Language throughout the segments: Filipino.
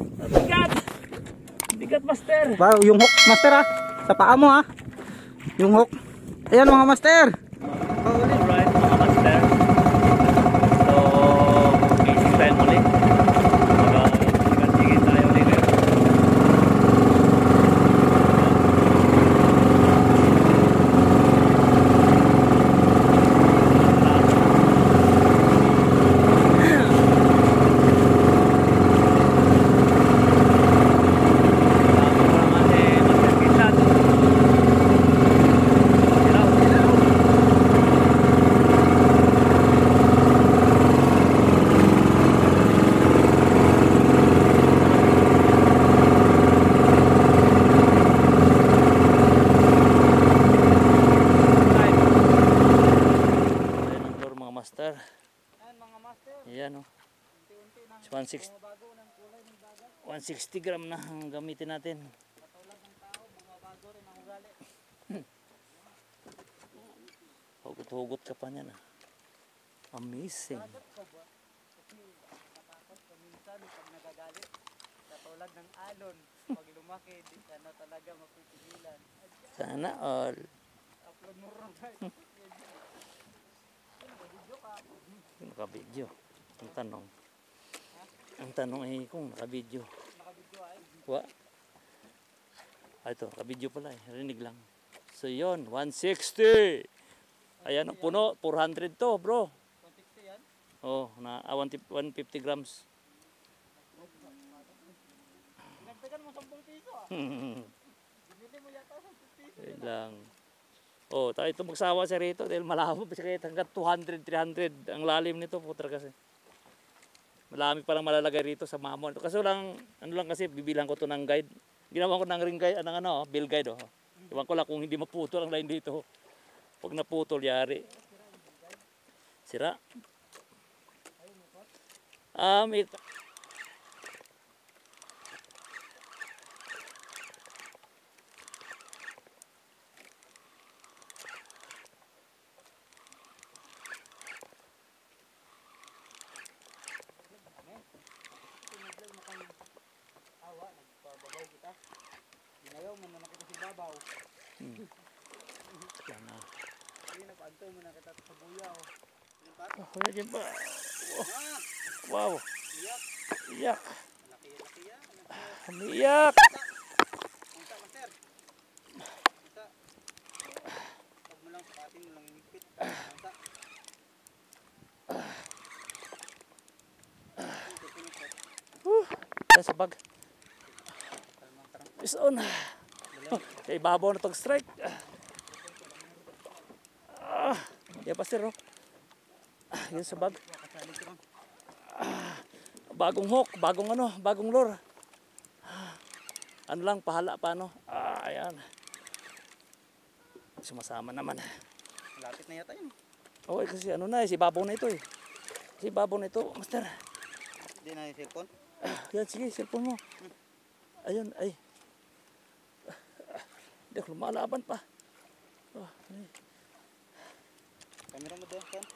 Bigat! Bigat, master! Wow, yung hook, master ha. Sa paa mo ha. Yung hook. Ayan mga master. Alright mga master. So, fishing time ulit. Magiging tayo ulit. Master. Ayan o. 160 gram na ang gamitin natin. Hugot-hugot ka pa niyan. Amazing. Katulad ng alon, pag lumaki, di sana talaga mapipigilan. Sana all. Upload mo ron. Naka-video. Ang tanong ay kung naka-video. Wa? Ito, naka-video pala eh. Rinig lang. So yun, 160. Ayan, ang puno, 400 to, bro. 160 yan? Oh, na 150 grams. Nagdagan mo 10 piso ah. Binili mo yata 10 piso. Ayun lang. Oh, tayo ito magsawa siya rito dahil malabo pa siya kahit hanggang 200, 300 ang lalim nito, putra kasi. Malami pa lang malalagay rito sa mamon. Kasi lang, ano lang kasi bibilang ko to ng guide. Ginawa ko ng ring guide, ng bill guide oh. Iwan ko lang kung hindi maputol ang line dito. Pag naputol, yari. Sira. Ginayaw mo na nakita si Babaw. Yan na. Hindi, napaanto mo na kita sa buyaw. Oh, yan pa. Wow. Iyak. Iyak. Laki-laki yan. Umiyak. Unta, master. Unta. Pag mo lang sakatin mo lang higpit. Unta. Yan sa bag. Is on. Kaya ibabaw na itong strike. Yan pa sir. Yan sa bag. Bagong hook, bagong lure. Ano lang, pahala pa ano. Ayan. Sumasama naman. Lapit na yata yun. Okay, kasi ano na, si babaw na ito eh. Si babaw na ito, master. Hindi na yung cellphone? Yan, sige, cellphone mo. Ayun, ay. Hindi ako lumalaban pa. Camera mo doon, Son?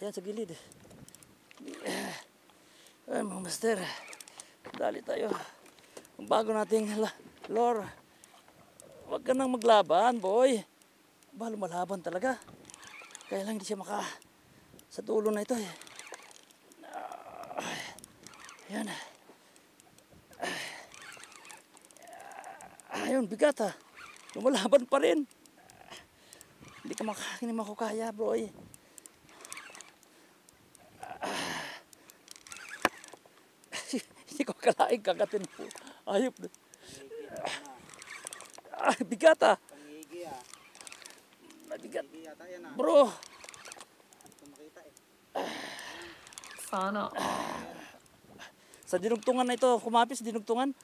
Ayan, sa gilid. Ay, mga master. Dali tayo. Ang bago nating lure. Huwag ka nang maglaban, boy. Ba, lumalaban talaga. Kaya lang hindi siya sa dulo na ito eh. Ayan. Ayun, bigat ha. Lumalaban pa rin. Hindi ko kaya, bro. Hindi ko kalaing kagatin po. Ayop. Bigat ha. Pangigi ah. Bigat. Pangigi yata yan ah. Bro. Ito makita eh. Sana. Sa dinugtungan na ito, kumapis, dinugtungan.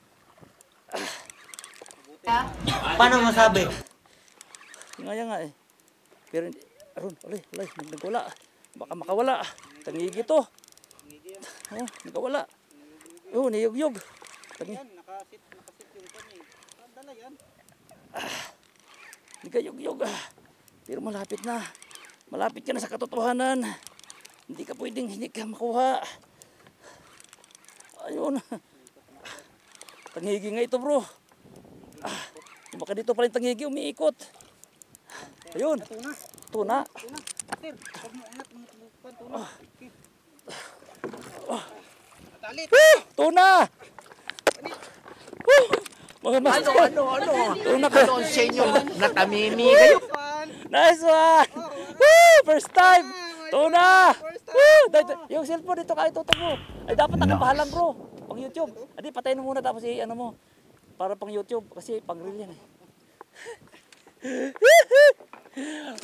Paano masabi? Ngaya nga eh. Pero aron, alay, nagwala. Baka makawala. Tangigi to. Oh, nagwala. Oh, niyog-yog. Yan, nakasit yung kanya eh. Dala yan. Nagayog-yog. Pero malapit na. Malapit ka na sa katotohanan. Hindi ka pwedeng hindi ka makuha. Ayun. Tangigi nga ito bro. Baka dito pala yung tangigi, umiikot. Ayun, Tuna. tuna. Tuna. Master, huwag mo angat. Tumutubukan, tuna. Okay. Talit. Tuna! Mga master. Tuna ka. Ano sa inyo? Natamimi kayo. One. Nice one! Woo! First time! Tuna! Woo! Yung cellphone dito kahit tutog mo. Ay dapat nakapahalang bro. Pang YouTube. Adi patayin mo muna tapos ano mo. Para pang YouTube kasi pang reel yan eh.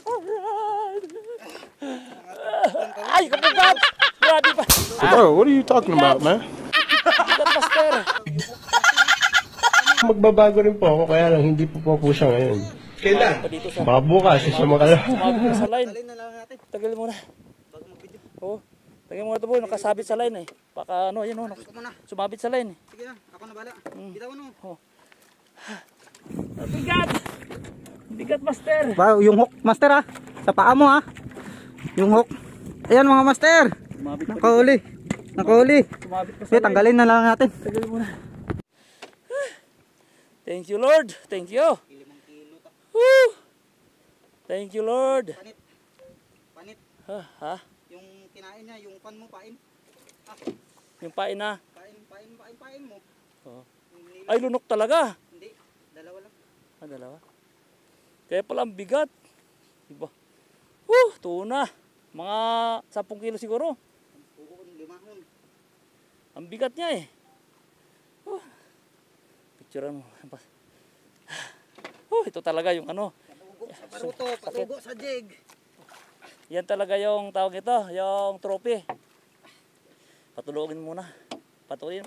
Alright. Ay, kapugat! Grabe pa. Bro, what are you talking about, man? Kapugat master. Magbabago rin po ako, kaya lang hindi po siya ngayon. Kailan? Pa dito sa Baka bukas, isa makala. sumabit ka sa line. Talin na lang natin. Tagal muna. Bago mag-video. Oo. Tagal muna ito bro. Nakasabit sa line eh. Baka ano, yun oh. Ikaw muna. Sumabit sa line eh. Sige na. Ako na bala. Bitaw mo. Bigat! Bigat master! Wow, yung hook, master ah. Sa paa mo ah. Yung hook. Ayan mga master. Sumabit pa dito. Nakahuli. Nakahuli. Sumabit pa sa Sige, line. tanggalin na lang natin. Tagal muna. Thank you Lord. Thank you. 5 kilo. Woo! Thank you Lord. Panit. Panit. Ha? Yung kinain niya, yung pan mo, pain. Yung pain na. Pain mo. Oo. Yung nila. Ay, lunok talaga. Hindi. Dalawa lang. Dalawa. Kaya pala ang bigat. Diba? Woo! Tuna. Mga 10 kilo siguro. Oo, 5 Ang bigat niya eh. Picturean mo. Ito talaga yung ano. Sa paruto, patugo sa jig. Yan talaga yung tawag ito. Yung trophy. Patulogin muna. Patuloyin.